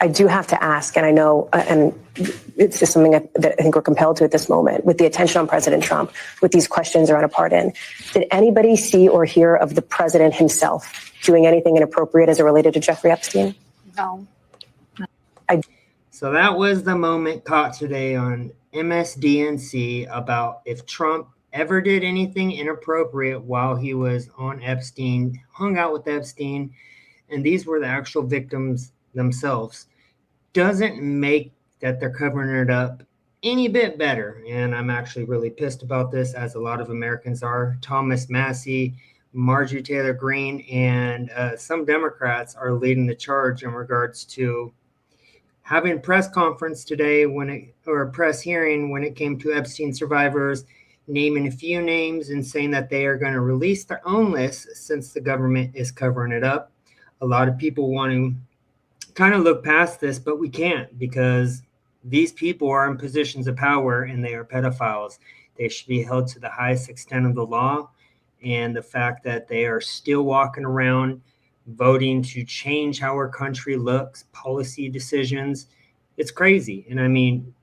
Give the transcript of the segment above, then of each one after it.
I do have to ask, and I know, and it's just something that I think we're compelled to at this moment, with the attention on President Trump, with these questions around a pardon. Did anybody see or hear of the president himself doing anything inappropriate as it related to Jeffrey Epstein? No. So that was the moment caught today on MSDNC about if Trump ever did anything inappropriate while he was on Epstein, hung out with Epstein, and these were the actual victims themselves. Doesn't make that they're covering it up any bit better. And I'm actually really pissed about this, as a lot of Americans are. Thomas Massie, Marjorie Taylor Greene, and some Democrats are leading the charge in regards to having a press conference today or a press hearing when it came to Epstein survivors, naming a few names and saying that they are going to release their own list since the government is covering it up. A lot of people want to kind of look past this, but we can't, because these people are in positions of power and they are pedophiles. They should be held to the highest extent of the law. And the fact that they are still walking around voting to change how our country looks, policy decisions, it's crazy. And I mean,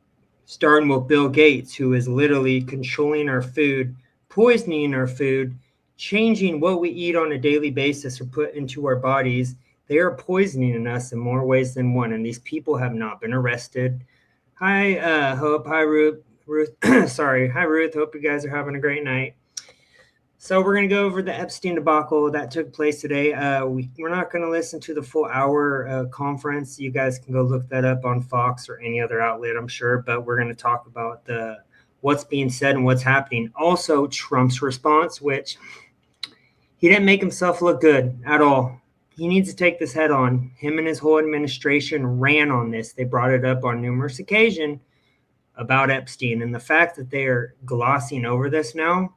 starting with Bill Gates, who is literally controlling our food, poisoning our food, changing what we eat on a daily basis or put into our bodies. They are poisoning us in more ways than one, and these people have not been arrested. Hi, Hope. Hi, Ruth. Sorry. Hi, Ruth. Hope you guys are having a great night. So we're going to go over the Epstein debacle that took place today. We're not going to listen to the full hour conference. You guys can go look that up on Fox or any other outlet, I'm sure. But we're going to talk about what's being said and what's happening. Also, Trump's response, which he didn't make himself look good at all. He needs to take this head on. Him and his whole administration ran on this. They brought it up on numerous occasions about Epstein. And the fact that they are glossing over this now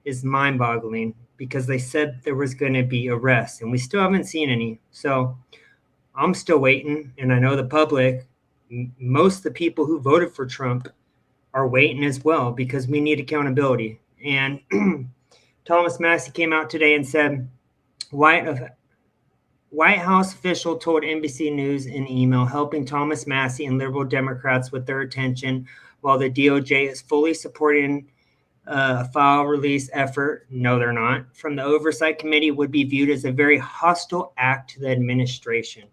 is mind-boggling, because they said there was going to be arrests, and we still haven't seen any. So I'm still waiting, and I know the public, most of the people who voted for Trump are waiting as well, because we need accountability. And Thomas Massie came out today and said, White House official told NBC News in email, helping Thomas Massie and liberal Democrats with their attention, while the DOJ is fully supporting a file release effort. No, they're not. From the Oversight Committee would be viewed as a very hostile act to the administration.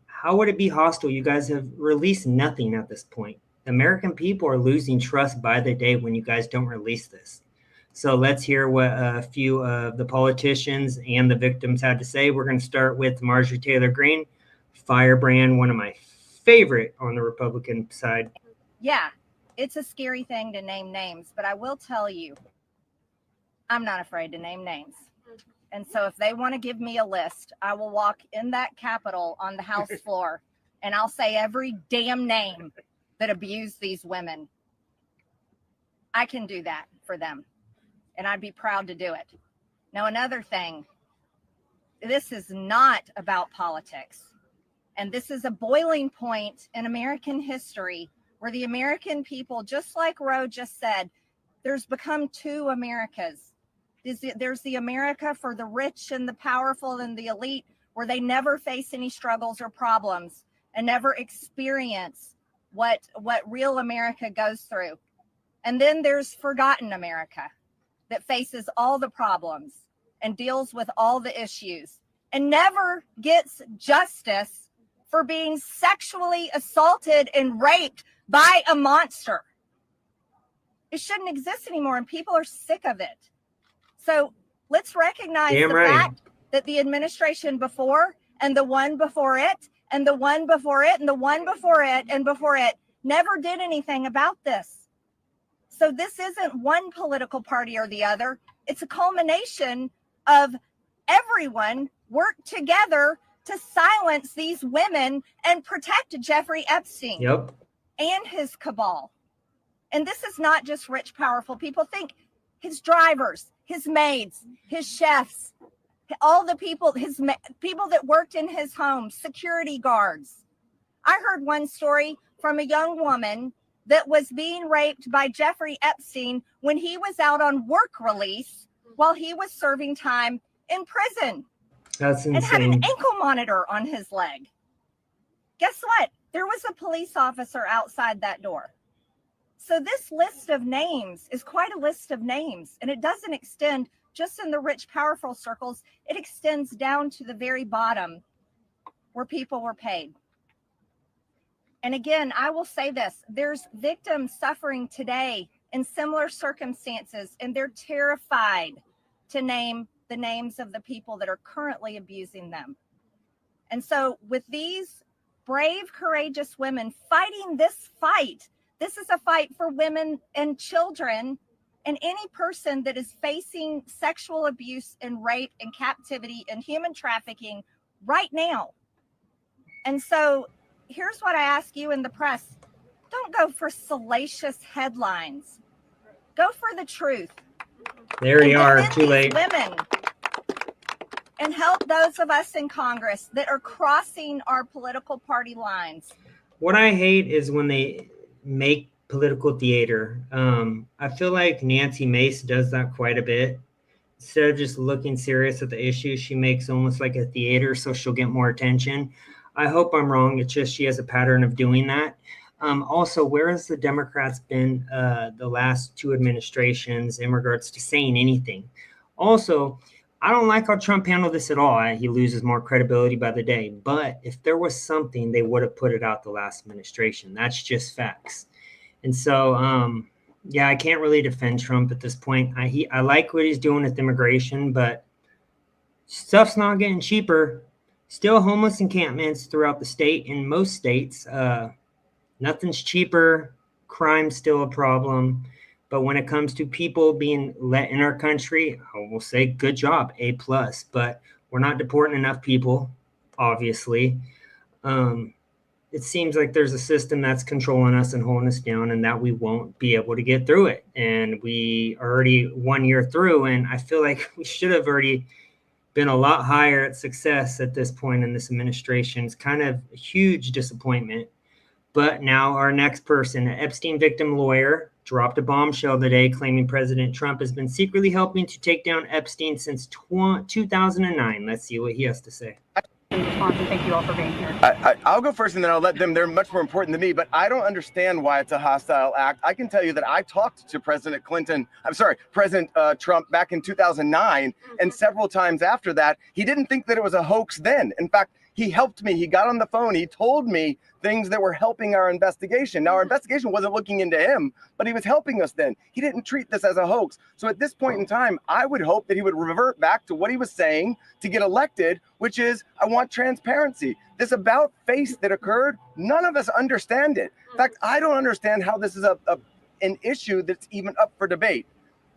How would it be hostile? You guys have released nothing at this point. The American people are losing trust by the day when you guys don't release this. So let's hear what a few of the politicians and the victims had to say. We're going to start with Marjorie Taylor Greene, firebrand, one of my favorite on the Republican side. Yeah, it's a scary thing to name names, but I will tell you, I'm not afraid to name names. And so if they want to give me a list, I will walk in that Capitol on the House floor and I'll say every damn name that abused these women. I can do that for them. And I'd be proud to do it. Now, another thing, this is not about politics. And this is a boiling point in American history where the American people, just like Roe just said, there's become two Americas. There's the America for the rich and the powerful and the elite, where they never face any struggles or problems and never experience what real America goes through. And then there's forgotten America, that faces all the problems and deals with all the issues and never gets justice for being sexually assaulted and raped by a monster. It shouldn't exist anymore, and people are sick of it. So let's recognize fact that the administration before and the one before it and the one before it and the one before it and before it never did anything about this. So this isn't one political party or the other. It's a culmination of everyone worked together to silence these women and protect Jeffrey Epstein and his cabal. And this is not just rich, powerful people. Think his drivers, his maids, his chefs, all the people, people that worked in his home, security guards. I heard one story from a young woman that was being raped by Jeffrey Epstein when he was out on work release while he was serving time in prison. That's insane. And had an ankle monitor on his leg. Guess what? There was a police officer outside that door. So this list of names is quite a list of names, and it doesn't extend just in the rich, powerful circles. It extends down to the very bottom where people were paid. And again, I will say this, there's victims suffering today in similar circumstances, and they're terrified to name the names of the people that are currently abusing them. And so with these brave, courageous women fighting this fight, this is a fight for women and children and any person that is facing sexual abuse and rape and captivity and human trafficking right now. And so here's what I ask you in the press. Don't go for salacious headlines. Go for the truth. There you are, too late. Women, and help those of us in Congress that are crossing our political party lines. What I hate is when they make political theater. I feel like Nancy Mace does that quite a bit. Instead of just looking serious at the issue, she makes almost like a theater so she'll get more attention. I hope I'm wrong. It's just she has a pattern of doing that. Also, where has the Democrats been the last two administrations in regards to saying anything? Also, I don't like how Trump handled this at all. He loses more credibility by the day. But if there was something, they would have put it out the last administration. That's just facts. And so, yeah, I can't really defend Trump at this point. I like what he's doing with immigration, but stuff's not getting cheaper. Still homeless encampments throughout the state in most states. Nothing's cheaper. Crime's still a problem. But when it comes to people being let in our country, I will say good job, A+. But we're not deporting enough people, obviously. It seems like there's a system that's controlling us and holding us down, and that we won't be able to get through it. And we are already 1 year through, and I feel like we should have already been a lot higher at success at this point in this administration. It's kind of a huge disappointment. But now our next person, an Epstein victim lawyer, dropped a bombshell today claiming President Trump has been secretly helping to take down Epstein since 2009. Let's see what he has to say. Thank you all for being here. I'll go first and then I'll let them. They're much more important than me, but I don't understand why it's a hostile act. I can tell you that I talked to President Trump back in 2009, and several times after that, he didn't think that it was a hoax then. In fact, he helped me. He got on the phone. He told me things that were helping our investigation. Now, our investigation wasn't looking into him, but he was helping us then. He didn't treat this as a hoax. So at this point in time, I would hope that he would revert back to what he was saying to get elected, which is, I want transparency. This about face that occurred, none of us understand it. In fact, I don't understand how this is an issue that's even up for debate.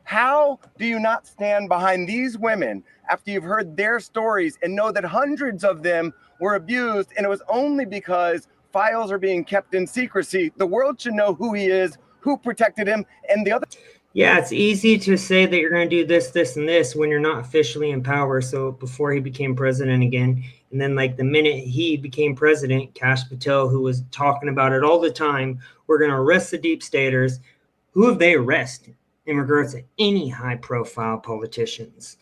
How do you not stand behind these women after you've heard their stories and know that hundreds of them were abused, and it was only because files are being kept in secrecy? The world should know who he is, who protected him, and the other. Yeah, it's easy to say that you're going to do this, this, and this when you're not officially in power. So before he became president again, and then like the minute he became president, Kash Patel, who was talking about it all the time, we're going to arrest the deep staters. Who have they arrested in regards to any high-profile politicians?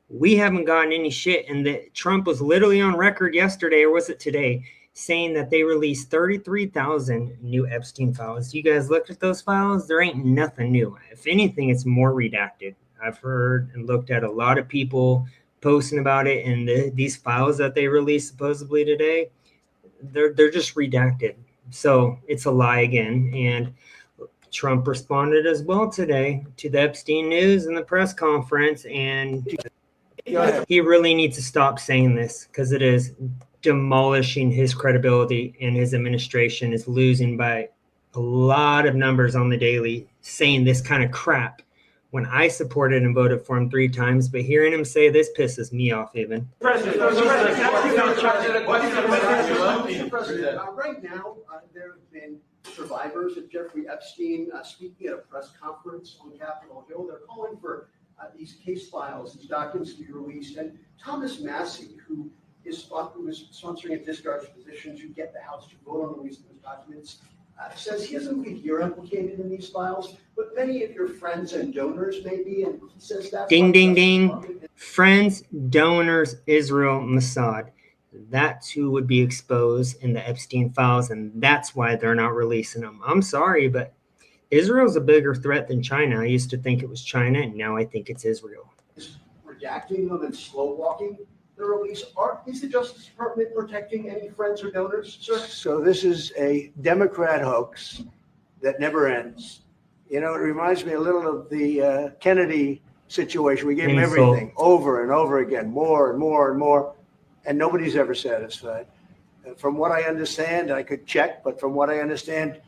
We haven't gotten any shit. And that Trump was literally on record yesterday, or was it today, saying that they released 33,000 new Epstein files. You guys looked at those files? There ain't nothing new. If anything, it's more redacted. I've heard and looked at a lot of people posting about it, and these files that they released supposedly today, they're just redacted. So it's a lie again. And Trump responded as well today to the Epstein news in the press conference, and he really needs to stop saying this because it is demolishing his credibility, and his administration is losing by a lot of numbers on the daily saying this kind of crap when I supported and voted for him 3 times. But hearing him say this pisses me off even. Right now, there have been survivors of Jeffrey Epstein speaking at a press conference on Capitol Hill. They're calling for these case files, these documents to be released. And Thomas Massey, who is sponsoring a discharge position to get the House to vote on releasing those documents, says he doesn't believe you're implicated in these files, but many of your friends and donors may be, and he says that's ding, ding, ding. Friends, donors, Israel, Mossad. That's who would be exposed in the Epstein files, and that's why they're not releasing them. I'm sorry, but Israel's a bigger threat than China. I used to think it was China, and now I think it's Israel. Redacting them and slow walking the release. Is the Justice Department protecting any friends or donors, sir? So this is a Democrat hoax that never ends. You know, it reminds me a little of the Kennedy situation. We gave him everything over and over again, more and more and more, and nobody's ever satisfied. From what I understand, I could check, but from what I understand,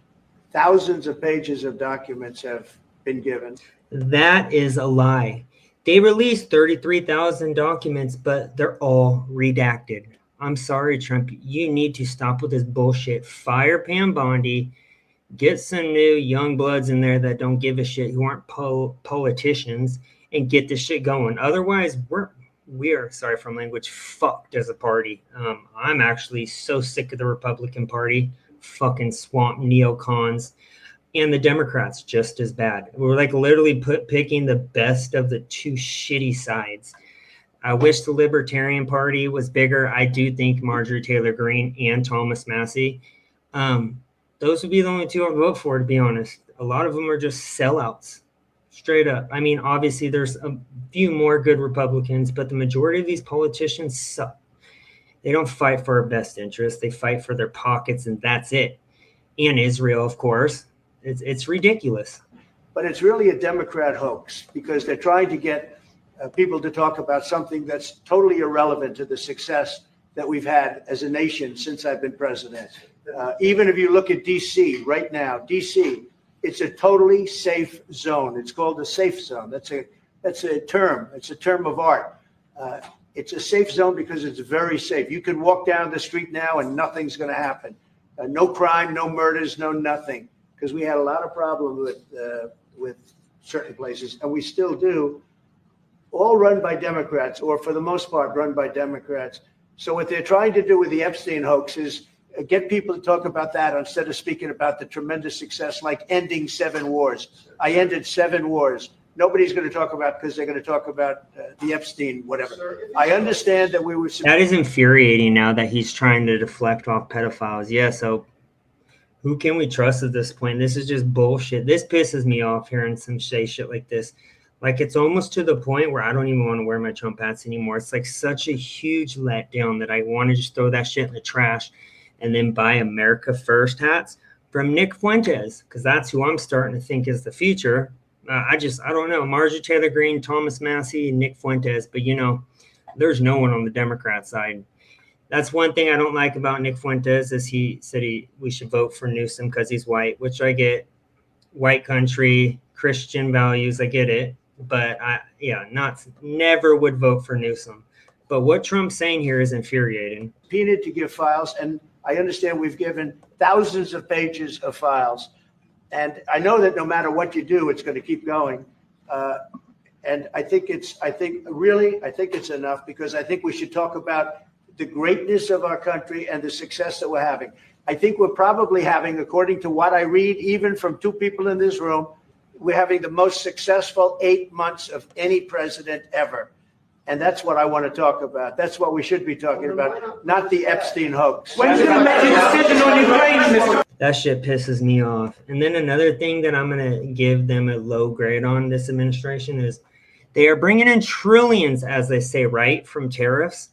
thousands of pages of documents have been given. That is a lie. They released 33,000 documents, but they're all redacted. I'm sorry, Trump. You need to stop with this bullshit. Fire Pam Bondi. Get some new young bloods in there that don't give a shit, who aren't politicians, and get this shit going. Otherwise, we are, sorry for language, fucked as a party. I'm actually so sick of the Republican Party, fucking swamp neocons, and the Democrats just as bad. We're like literally picking the best of the two shitty sides. I wish the Libertarian Party was bigger. I do think Marjorie Taylor Greene and Thomas Massie, those would be the only two I'd vote for, to be honest. A lot of them are just sellouts, straight up. I mean, obviously there's a few more good Republicans, but the majority of these politicians suck. They don't fight for our best interests. They fight for their pockets, and that's it. And Israel, of course. It's ridiculous. But it's really a Democrat hoax because they're trying to get people to talk about something that's totally irrelevant to the success that we've had as a nation since I've been president. Even if you look at D.C. right now, D.C., it's a totally safe zone. It's called a safe zone. That's a term. It's a term of art. It's a safe zone because it's very safe. You can walk down the street now and nothing's going to happen. No crime, no murders, no nothing. Because we had a lot of problems with certain places, and we still do, all run by Democrats, or for the most part run by Democrats. So what they're trying to do with the Epstein hoax is get people to talk about that instead of speaking about the tremendous success, like ending 7 wars. I ended 7 wars. Nobody's going to talk about, because they're going to talk about the Epstein, whatever. I understand that we were. That is infuriating now that he's trying to deflect off pedophiles. Yeah, so who can we trust at this point? This is just bullshit. This pisses me off hearing some shit like this. Like, it's almost to the point where I don't even want to wear my Trump hats anymore. It's like such a huge letdown that I want to just throw that shit in the trash and then buy America First hats from Nick Fuentes, because that's who I'm starting to think is the future. I don't know. Marjorie Taylor Greene, Thomas Massie, and Nick Fuentes. But, you know, there's no one on the Democrat side. That's one thing I don't like about Nick Fuentes is he said we should vote for Newsom because he's white, which I get. White country, Christian values, I get it. But never would vote for Newsom. But what Trump's saying here is infuriating. Subpoenaed to give files, and I understand we've given thousands of pages of files. And I know that no matter what you do, it's going to keep going. And I think it's enough, because I think we should talk about the greatness of our country and the success that we're having. I think we're probably having, according to what I read, even from 2 people in this room, we're having the most successful 8 months of any president ever. And that's what I want to talk about. That's what we should be talking about, not the Epstein hoax. When's you going to make a decision on Ukraine, Mr. That shit pisses me off. And then another thing that I'm going to give them a low grade on, this administration, is they are bringing in trillions, as they say, right, from tariffs.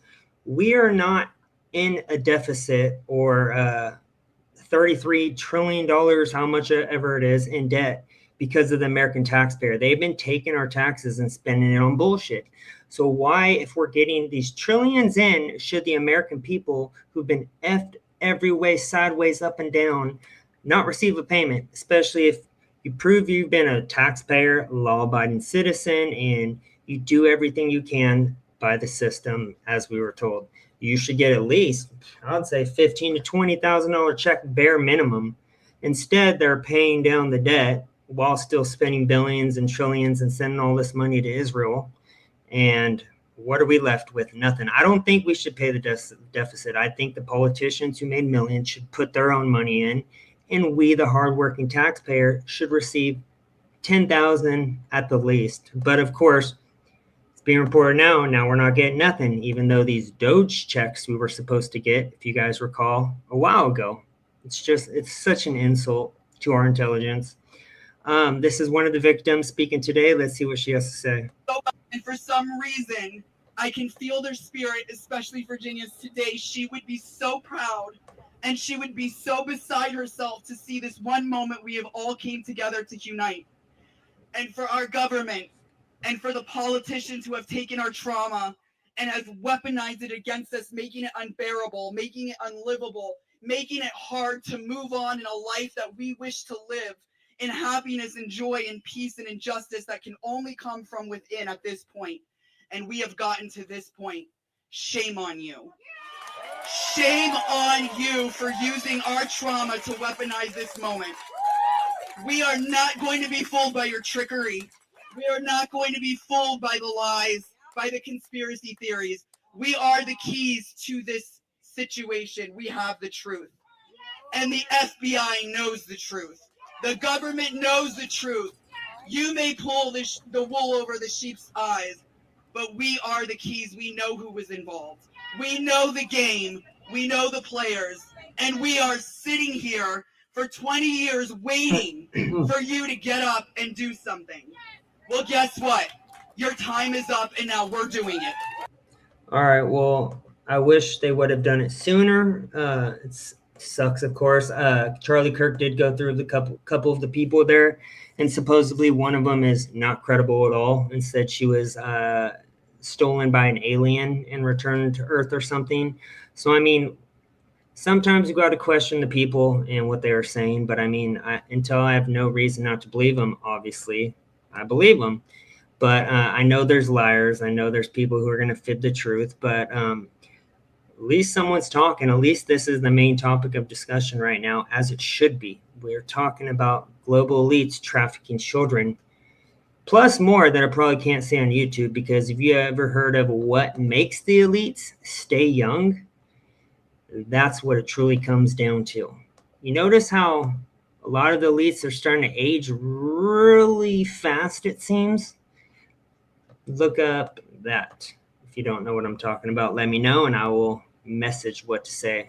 We are not in a deficit or $33 trillion, how much ever it is, in debt because of the American taxpayer. They've been taking our taxes and spending it on bullshit. So why, if we're getting these trillions in, should the American people who've been effed every way, sideways, up and down, not receive a payment, especially if you prove you've been a taxpayer, law-abiding citizen, and you do everything you can by the system, as we were told. You should get at least, I'd say, $15,000 to $20,000 check, bare minimum. Instead, they're paying down the debt while still spending billions and trillions and sending all this money to Israel. And what are we left with? Nothing. I don't think we should pay the deficit. I think the politicians who made millions should put their own money in, and we, the hardworking taxpayer, should receive $10,000 at the least. But of course, It's being reported now we're not getting nothing, even though these Doge checks we were supposed to get, if you guys recall, a while ago. It's such an insult to our intelligence. This is one of the victims speaking today. Let's see what she has to say. And for some reason, I can feel their spirit, especially Virginia's today. She would be so proud and she would be so beside herself to see this one moment we have all came together to unite. And for our government and for the politicians who have taken our trauma and have weaponized it against us, making it unbearable, making it unlivable, making it hard to move on in a life that we wish to live in happiness and joy and peace and injustice that can only come from within at this point. And we have gotten to this point. Shame on you. Shame on you for using our trauma to weaponize this moment. We are not going to be fooled by your trickery. We are not going to be fooled by the lies, by the conspiracy theories. We are the keys to this situation. We have the truth. And the FBI knows the truth. The government knows the truth. You may pull the wool over the sheep's eyes, but we are the keys. We know who was involved. We know the game. We know the players. And we are sitting here for 20 years waiting for you to get up and do something. Well, guess what? Your time is up, and now we're doing it. All right, well, I wish they would have done it sooner. It sucks, of course. Charlie Kirk did go through the couple of the people there, and supposedly one of them is not credible at all and said she was stolen by an alien and returned to Earth or something. So, I mean, sometimes you got to question the people and what they are saying, but I mean, until I have no reason not to believe them, obviously, I believe them. But I know there's liars. I know there's people who are going to fit the truth, but at least someone's talking. At least this is the main topic of discussion right now, as it should be. We're talking about global elites trafficking children, plus more that I probably can't say on YouTube, because if you ever heard of what makes the elites stay young, that's what it truly comes down to. You notice how a lot of the elites are starting to age really fast, it seems. Look up that. If you don't know what I'm talking about, let me know and I will message what to say.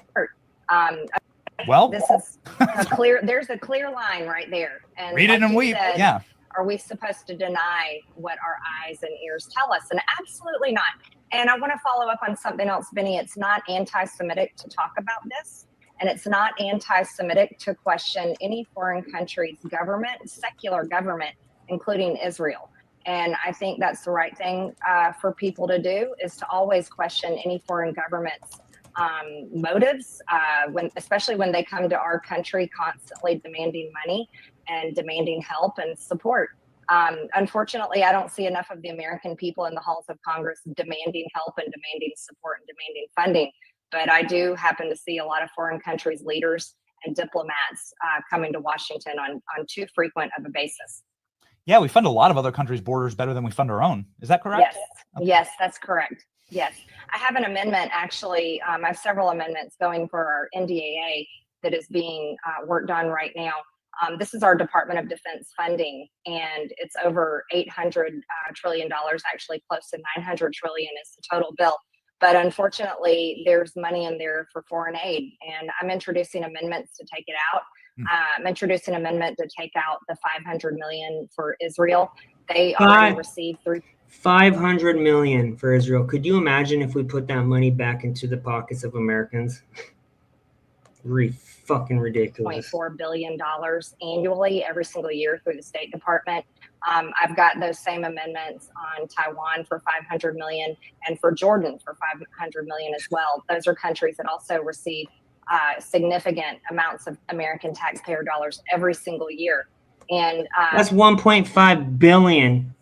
Well, This is a clear, there's a clear line right there. And read it like and you weep. said, Yeah. Are we supposed to deny what our eyes and ears tell us? And absolutely not. And I want to follow up on something else, Benny. It's not anti-Semitic to talk about this. And it's not anti-Semitic to question any foreign country's government, secular government, including Israel. And I think that's the right thing for people to do, is to always question any foreign government's motives, especially when they come to our country constantly demanding money and demanding help and support. Unfortunately, I don't see enough of the American people in the halls of Congress demanding help and demanding support and demanding funding. But I do happen to see a lot of foreign countries' leaders and diplomats coming to Washington on too frequent of a basis. Yeah, we fund a lot of other countries' borders better than we fund our own. Is that correct? Yes, yes, that's correct. Yes, I have an amendment, actually. I have several amendments going for our NDAA that is being worked on right now. This is our Department of Defense funding, and it's over $800 trillion, actually close to $900 trillion is the total bill. But unfortunately, there's money in there for foreign aid, and I'm introducing amendments to take it out. I'm introducing an amendment to take out the $500 million for Israel. They already received $500 million for Israel. Could you imagine if we put that money back into the pockets of Americans? Fucking ridiculous. $0.4 billion annually every single year through the State Department. I've got those same amendments on Taiwan for $500 million and for Jordan for $500 million as well. Those are countries that also receive significant amounts of American taxpayer dollars every single year. And that's 1.5 billion,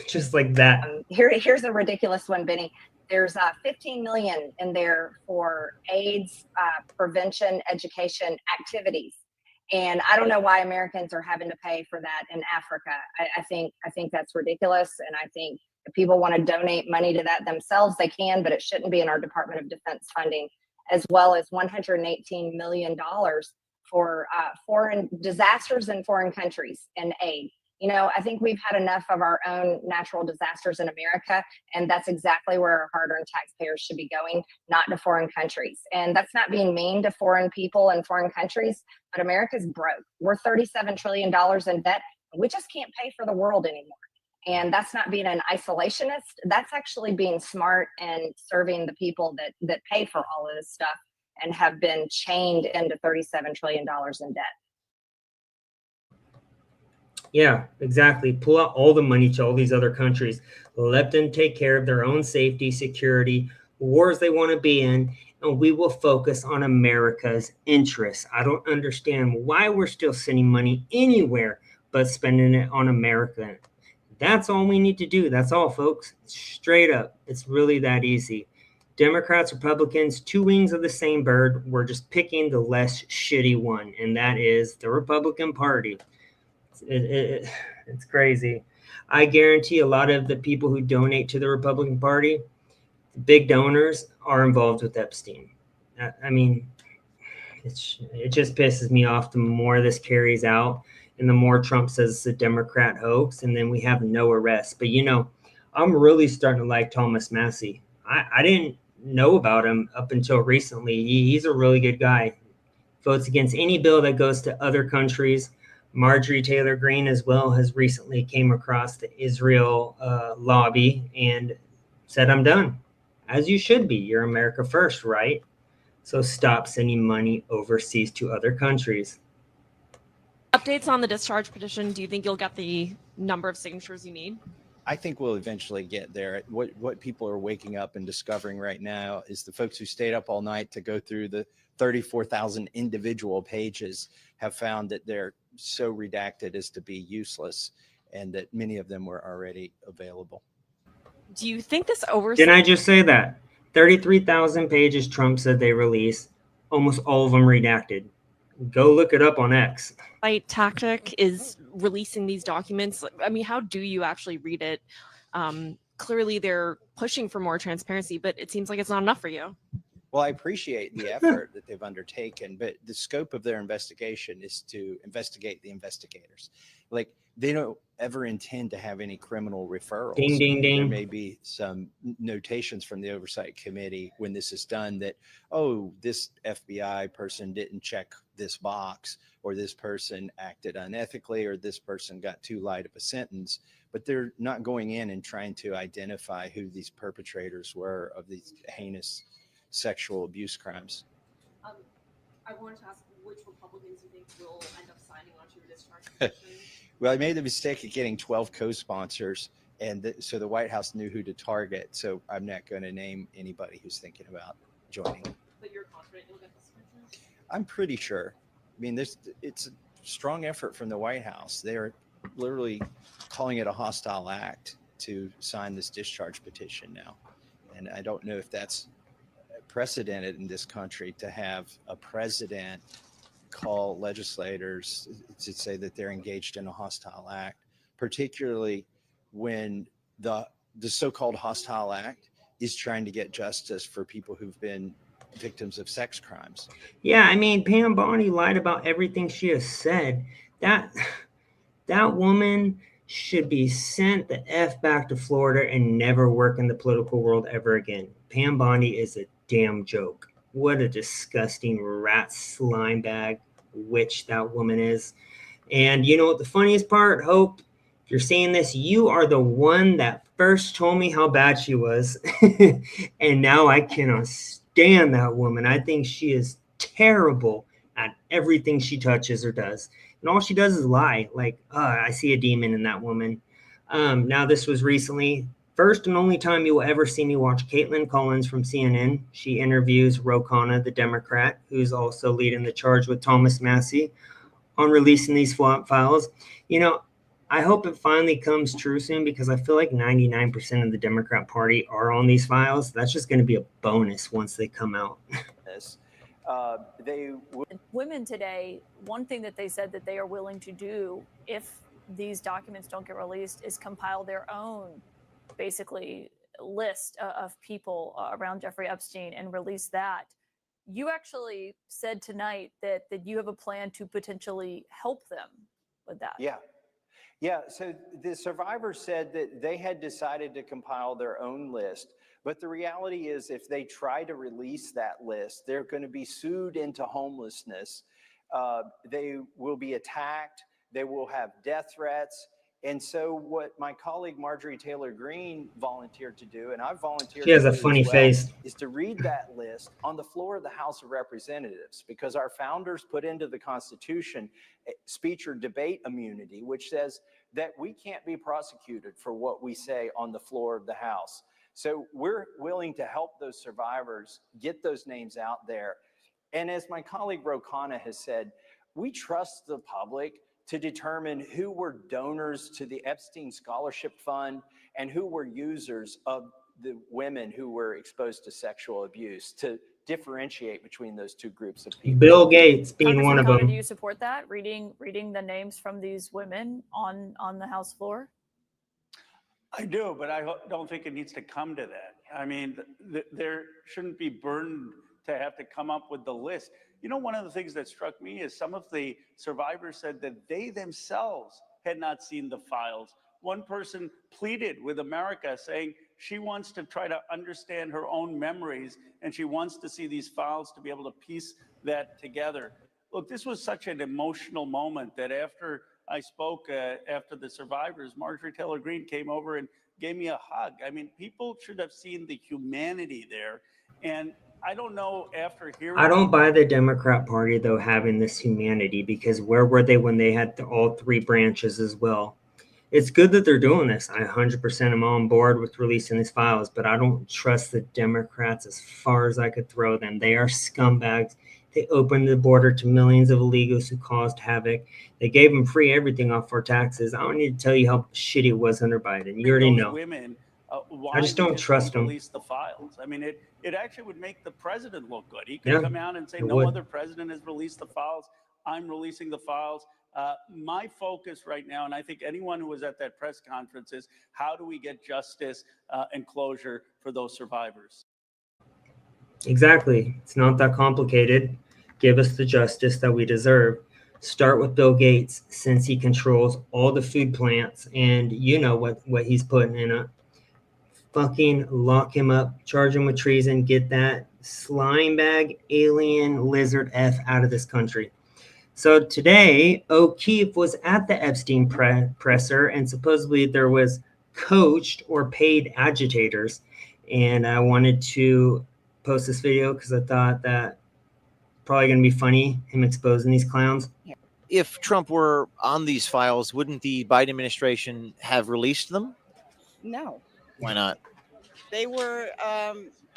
just like that. Here's a ridiculous one, Benny. There's 15 million in there for AIDS prevention education activities, and I don't know why Americans are having to pay for that in Africa. I think that's ridiculous, and I think if people want to donate money to that themselves, they can, but it shouldn't be in our Department of Defense funding, as well as $118 million for foreign disasters in foreign countries and aid. You know, I think we've had enough of our own natural disasters in America, and that's exactly where our hard-earned taxpayers should be going, not to foreign countries. And that's not being mean to foreign people and foreign countries, but America's broke. We're $37 trillion in debt. We just can't pay for the world anymore. And that's not being an isolationist. That's actually being smart and serving the people that pay for all of this stuff and have been chained into $37 trillion in debt. Yeah, exactly. Pull out all the money to all these other countries. Let them take care of their own safety, security, wars they want to be in, and we will focus on America's interests. I don't understand why we're still sending money anywhere but spending it on America. That's all we need to do. That's all, folks. Straight up. It's really that easy. Democrats, Republicans, two wings of the same bird. We're just picking the less shitty one, and that is the Republican Party. It's crazy. I guarantee a lot of the people who donate to the Republican Party, the big donors, are involved with Epstein. I mean, it just pisses me off the more this carries out and the more Trump says it's a Democrat hoax, and then we have no arrests. But, you know, I'm really starting to like Thomas Massie. I didn't know about him up until recently. He's a really good guy. Votes against any bill that goes to other countries. Marjorie Taylor Greene as well has recently came across the Israel lobby and said, I'm done. As you should be. You're America first, right? So stop sending money overseas to other countries. Updates on the discharge petition. Do you think you'll get the number of signatures you need? I think we'll eventually get there. What people are waking up and discovering right now is the folks who stayed up all night to go through the 34,000 individual pages have found that they're so redacted as to be useless, and that many of them were already available. Do you think this oversight? Didn't I just say that? 33,000 pages Trump said they released, almost all of them redacted. Go look it up on X. Tactic is releasing these documents. I mean, how do you actually read it? Clearly, they're pushing for more transparency, but it seems like it's not enough for you. Well, I appreciate the effort that they've undertaken, but the scope of their investigation is to investigate the investigators. Like, they don't ever intend to have any criminal referrals. Ding, ding, ding. There may be some notations from the Oversight Committee when this is done that, oh, this FBI person didn't check this box, or this person acted unethically, or this person got too light of a sentence. But they're not going in and trying to identify who these perpetrators were of these heinous sexual abuse crimes. I wanted to ask which Republicans you think will end up signing onto your discharge petition. Well, I made the mistake of getting 12 co-sponsors, and so the White House knew who to target. So I'm not going to name anybody who's thinking about joining. But you're confident you'll get the signatures? I'm pretty sure. I mean, it's a strong effort from the White House. They're literally calling it a hostile act to sign this discharge petition now. And I don't know if that's precedented in this country to have a president call legislators to say that they're engaged in a hostile act, particularly when the so-called hostile act is trying to get justice for people who've been victims of sex crimes. Yeah, I mean, Pam Bondi lied about everything she has said. That woman should be sent the F back to Florida and never work in the political world ever again. Pam Bondi is a damn joke. What a disgusting rat slime bag witch that woman is. And you know what the funniest part, Hope? If you're seeing this, you are the one that first told me how bad she was. And now I cannot stand that woman. I think she is terrible at everything she touches or does. And all she does is lie. Like, I see a demon in that woman. Now, this was recently. First and only time you will ever see me watch Caitlin Collins from CNN. She interviews Ro Khanna, the Democrat, who's also leading the charge with Thomas Massie on releasing these files. You know, I hope it finally comes true soon, because I feel like 99% of the Democrat Party are on these files. That's just going to be a bonus once they come out. Women today, one thing that they said that they are willing to do if these documents don't get released is compile their own basically list of people around Jeffrey Epstein and release that. You actually said tonight that you have a plan to potentially help them with that. Yeah. Yeah, so the survivors said that they had decided to compile their own list. But the reality is, if they try to release that list, they're going to be sued into homelessness. They will be attacked. They will have death threats. And so what my colleague Marjorie Taylor Greene volunteered to do, and I've volunteered She has to a do funny as well, face. is to read that list on the floor of the House of Representatives, because our founders put into the Constitution speech or debate immunity, which says that we can't be prosecuted for what we say on the floor of the House. So we're willing to help those survivors get those names out there. And as my colleague Ro Khanna has said, we trust the public to determine who were donors to the Epstein Scholarship Fund and who were users of the women who were exposed to sexual abuse, to differentiate between those two groups of people. Bill Gates being one of Congressman Khanna, them. do you support that? Reading the names from these women on the House floor? I do, but I don't think it needs to come to that. I mean, there shouldn't be burdened to have to come up with the list. You know, one of the things that struck me is some of the survivors said that they themselves had not seen the files. One person pleaded with America saying she wants to try to understand her own memories and she wants to see these files to be able to piece that together. Look, this was such an emotional moment that after I spoke, after the survivors, Marjorie Taylor Greene came over and gave me a hug. I mean, people should have seen the humanity there. And I don't know, after hearing... I don't buy the Democrat Party, though, having this humanity, because where were they when they had all three branches as well? It's good that they're doing this. I 100% am on board with releasing these files, but I don't trust the Democrats as far as I could throw them. They are scumbags. They opened the border to millions of illegals who caused havoc. They gave them free everything off our taxes. I don't need to tell you how shitty it was under Biden. You already know. Women, I just don't trust them. Release the files. I mean, it actually would make the president look good. He could come out and say, no other president has released the files. I'm releasing the files. My focus right now, and I think anyone who was at that press conference, is how do we get justice and closure for those survivors? Exactly. It's not that complicated. Give us the justice that we deserve. Start with Bill Gates, since he controls all the food plants, and you know what he's putting in it. Fucking lock him up, charge him with treason, get that slime bag alien lizard F out of this country. So today, O'Keefe was at the Epstein presser, and supposedly there was coached or paid agitators. And I wanted to post this video because I thought that probably going to be funny, him exposing these clowns. If Trump were on these files, wouldn't the Biden administration have released them? No. Why not? They were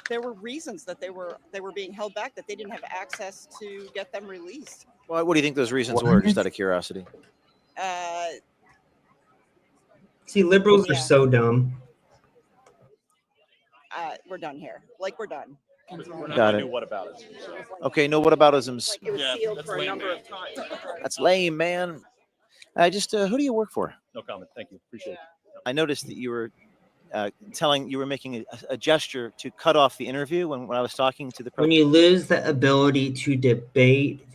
there were reasons that they were being held back, that they didn't have access to get them released. Well, what do you think those reasons were, just out of curiosity? See, liberals are so dumb. We're done here. Like, we're done. Got it. What about it? Okay, no whataboutisms. It was sealed for a number of times. That's lame, man. Who do you work for? No comment. Thank you. Appreciate it. I noticed that you were you were making a gesture to cut off the interview when I was talking to the When you lose the ability to debate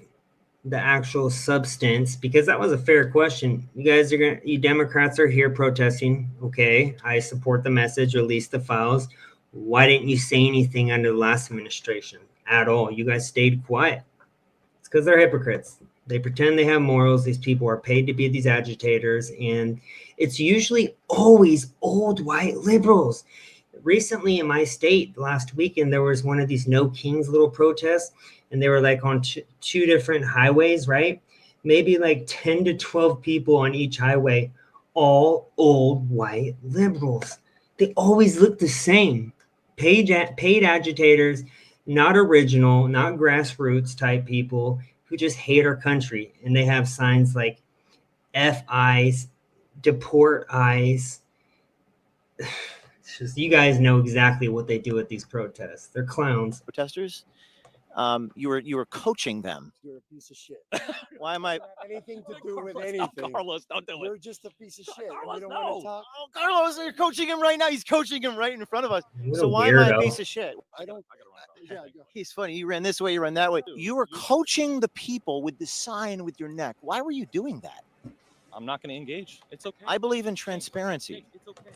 the actual substance, because that was a fair question. You Democrats are here protesting. Okay, I support the message, release the files. Why didn't you say anything under the last administration at all? You guys stayed quiet. It's because they're hypocrites. They pretend they have morals. These people are paid to be these agitators, and it's usually always old white liberals. Recently in my state, last weekend, there was one of these No Kings little protests, and they were like on two different highways, right? Maybe like 10 to 12 people on each highway, all old white liberals. They always look the same. Paid agitators, not original, not grassroots type people who just hate our country. And they have signs like F eyes, deport eyes. It's just, you guys know exactly what they do at these protests. They're clowns. Protesters, you were coaching them. You're a piece of shit. Why am I? Anything to do with anything. Carlos, don't do it. You're just a piece of shit. Carlos, you don't no. want to talk. Oh, Carlos, you're coaching him right now. He's coaching him right in front of us. What So a why am I a weirdo. piece of shit? I don't. Yeah, He's funny. You ran this way, you ran that way. You were coaching the people with the sign with your neck. Why were you doing that? I'm not going to engage. It's okay. I believe in transparency.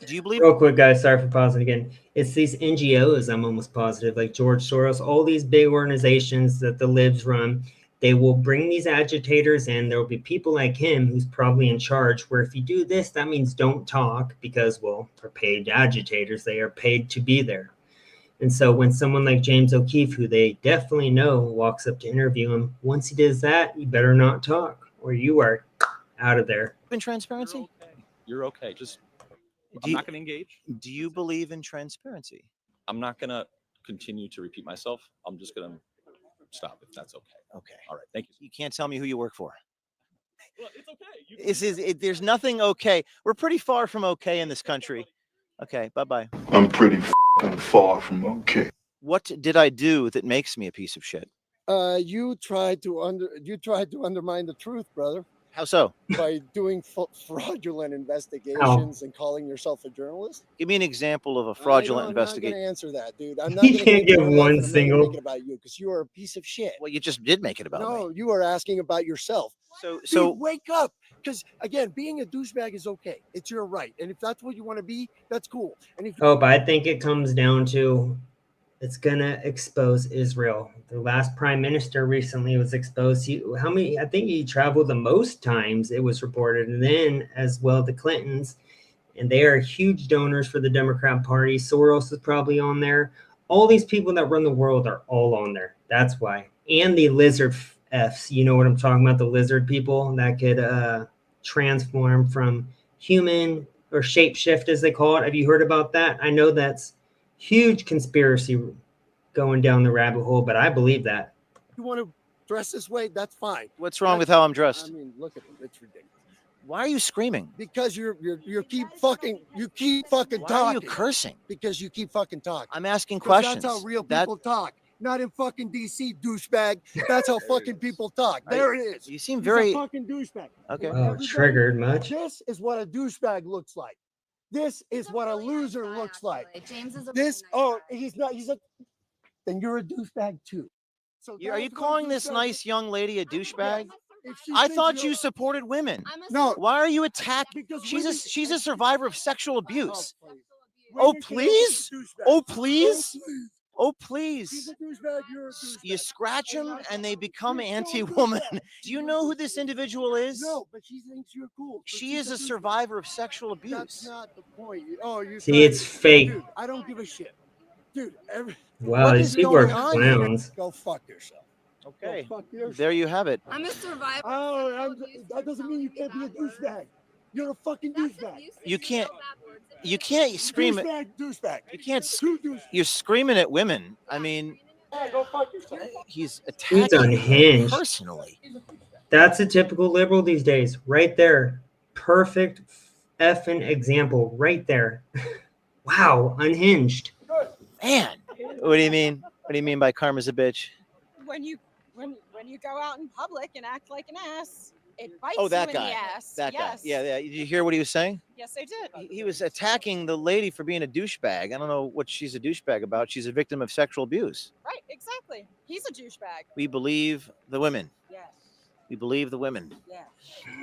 Do you believe? Real quick, guys, sorry for pausing again. It's these NGOs, I'm almost positive, like George Soros, all these big organizations that the libs run. They will bring these agitators in. There will be people like him who's probably in charge, where if you do this, that means don't talk because, well, they're paid agitators. They are paid to be there. And so when someone like James O'Keefe, who they definitely know, walks up to interview him, once he does that, you better not talk or you are out of there. In transparency? You're okay. Just, I'm you- not going to engage. Do you believe in transparency? I'm not going to continue to repeat myself. I'm just going to stop if that's okay. Okay. All right. Thank you. You can't tell me who you work for. Well, it's okay. There's nothing okay. We're pretty far from okay in this country. Okay, bye-bye. I'm pretty far from okay. What did I do that makes me a piece of shit? You tried to undermine the truth, brother. How so? By doing fraudulent investigations and calling yourself a journalist. Give me an example of a fraudulent I'm not investigation. going to answer that, dude. I'm not You gonna can't go into give your life, one and I'm not gonna single- make it about you because you are a piece of shit. Well, you just did make it about me. No, you are asking about yourself. So Dude, wake up. Because again, being a douchebag is okay. It's your right, and if that's what you want to be, that's cool. And if Oh, but I think it comes down to it's gonna expose Israel. The last prime minister recently was exposed. I think he traveled the most times, it was reported, and then as well the Clintons, and they are huge donors for the Democrat Party. Soros is probably on there. All these people that run the world are all on there. That's why. And the lizard F's, you know what I'm talking about? The lizard people that could transform from human or shapeshift, as they call it. Have you heard about that? I know that's huge conspiracy going down the rabbit hole, but I believe that. you want to dress this way, that's fine. what's wrong with how I'm dressed? I mean, look at it. It's ridiculous. Why are you screaming? Because you keep fucking talking. Why are you cursing? Because you keep fucking talking. I'm asking 'Cause questions. That's how real people talk. Not in fucking DC, douchebag. That's how fucking people talk. There it is. You seem He's very a fucking douchebag. okay. Oh, triggered much? This is what a douchebag looks like. This is what a loser looks like. James is a This. Oh, he's not. He's a. Then you're a douchebag too. So Are you that's what calling a this douchebag nice young lady a douchebag? If she I thinks thought you're- you supported women. No. Why are you attacking? Because She's a survivor of sexual abuse. Women Oh can please! be douchebags. Oh please! Oh He's please! a douchebag. You're a douchebag. You scratch them and they become anti-woman. Do you know who this individual is? No, but she thinks you're cool. So She she's is a douchebag. survivor of sexual That's abuse. not the point. Oh, you. See, it's fake. Dude, I don't give a shit. Dude, Wow, What these is people are going on here? clowns. go fuck yourself. Okay, Go fuck yourself. there you have it. I'm a survivor. Oh, that doesn't mean you can't be a douchebag. You're a fucking douchebag. You can't scream at. Douchebag. You can't. Two douchebags. You're screaming at women. I mean, Yeah, go fuck yourself. he's He's attacking you unhinged. personally. That's a typical liberal these days, right there. Perfect effing example, right there. Wow, unhinged. Man, what do you mean? What do you mean by karma's a bitch? When you go out in public and act like an ass, it bites Oh, that you in guy. the ass. That yes. guy. Yeah. Did you hear what he was saying? Yes, I did. He was attacking the lady for being a douchebag. I don't know what she's a douchebag about. She's a victim of sexual abuse. Right, exactly. He's a douchebag. We believe the women. Yes, We believe the women. yes.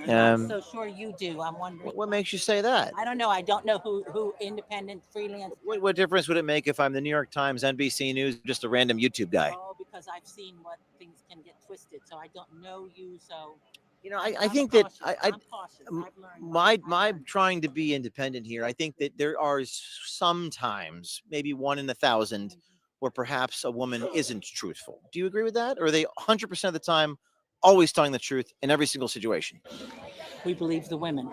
I'm Um, not so sure you do. I'm wondering. what makes you say that? I don't know. I don't know who independent freelance. What difference would it make if I'm the New York Times, NBC News, just a random YouTube guy? Oh, because I've seen what things can get twisted. So I don't know you. So You know, I I'm think that cautious. I I'm cautious. I've learned. my trying to be independent here. I think that there are sometimes, maybe 1 in 1,000, where perhaps a woman isn't truthful. Do you agree with that? Or are they 100% of the time always telling the truth in every single situation? We believe the women.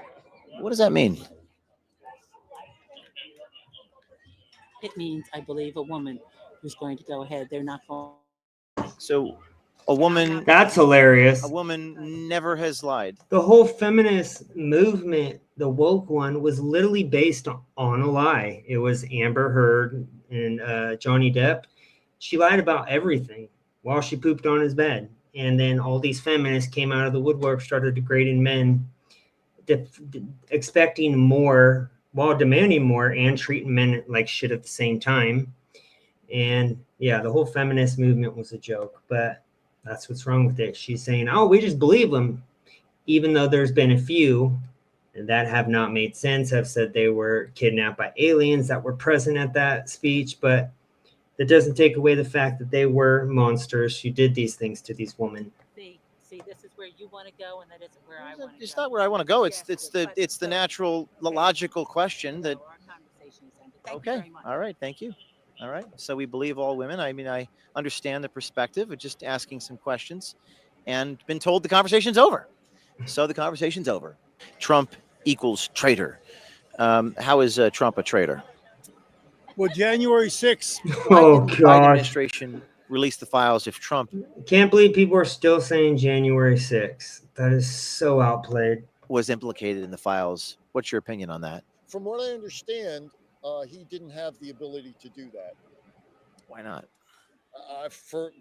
What does that mean? It means I believe a woman who's going to go ahead. They're not going. So, a woman. That's hilarious. A woman never has lied. The whole feminist movement, the woke one, was literally based on a lie. It was Amber Heard and Johnny Depp. She lied about everything while she pooped on his bed. And then all these feminists came out of the woodwork, started degrading men, expecting more while demanding more and treating men like shit at the same time. And yeah, the whole feminist movement was a joke, but that's what's wrong with it. She's saying, oh, we just believe them, even though there's been a few that have not made sense, have said they were kidnapped by aliens that were present at that speech, but that doesn't take away the fact that they were monsters who did these things to these women. See, this is where you want to go, and that isn't where I want to go. It's not where I want to go. It's the natural, logical question that. Okay. All right. Thank you. All right. So we believe all women. I mean, I understand the perspective of just asking some questions, and been told the conversation's over. So the conversation's over. Trump equals traitor. How is Trump a traitor? Well, January 6th. Oh, Biden gosh. administration released the files if Trump Can't believe people are still saying January 6th. That is so outplayed. was implicated in the files. What's your opinion on that? From what I understand, he didn't have the ability to do that. Why not?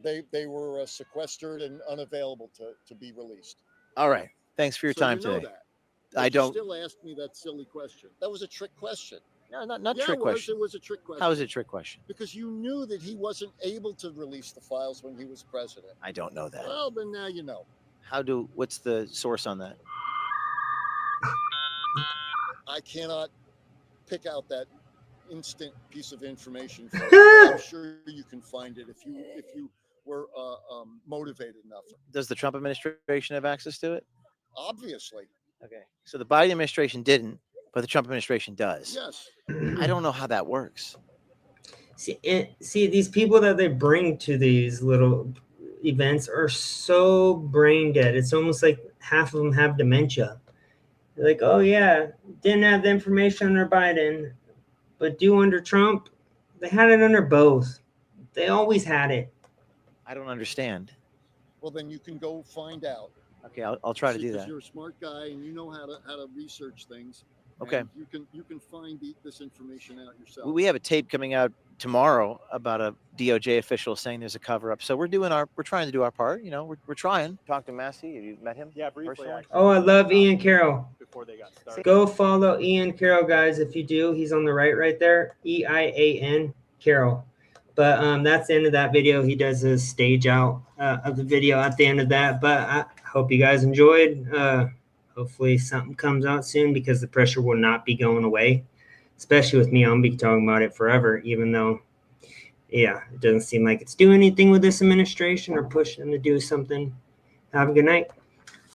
They were sequestered and unavailable to be released. All right. Thanks for your So time you know today. that. I But you don't. still asked me that silly question. That was a trick question. No, not Yeah, trick it was. question. It was a trick question. How is it a trick question? Because you knew that he wasn't able to release the files when he was president. I don't know that. Well, then now you know. What's the source on that? I cannot pick out that instant piece of information for you. I'm sure you can find it if you were motivated enough. Does the Trump administration have access to it? Obviously. Okay. So the Biden administration didn't, but the Trump administration does. Yes. I don't know how that works. See, these people that they bring to these little events are so brain dead. It's almost like half of them have dementia. They're like, oh yeah, didn't have the information under Biden, but do under Trump. They had it under both. They always had it. I don't understand. Well, then you can go find out. Okay, I'll try to do Because that. you're a smart guy and you know how to research things. Okay. And you can find this information out yourself. We have a tape coming out tomorrow about a DOJ official saying there's a cover up. So we're trying to do our part. You know, we're trying. Talk to Massey. Have you met him? Yeah, briefly. Oh, I love Ian Carroll. Before they got started. Go follow Ian Carroll, guys. If you do, he's on the right there. EIAN Carroll. But that's the end of that video. He does a stage out of the video at the end of that. But I hope you guys enjoyed. Hopefully something comes out soon because the pressure will not be going away. Especially with me, I'll be talking about it forever, even though, yeah, it doesn't seem like it's doing anything with this administration or pushing them to do something. Have a good night.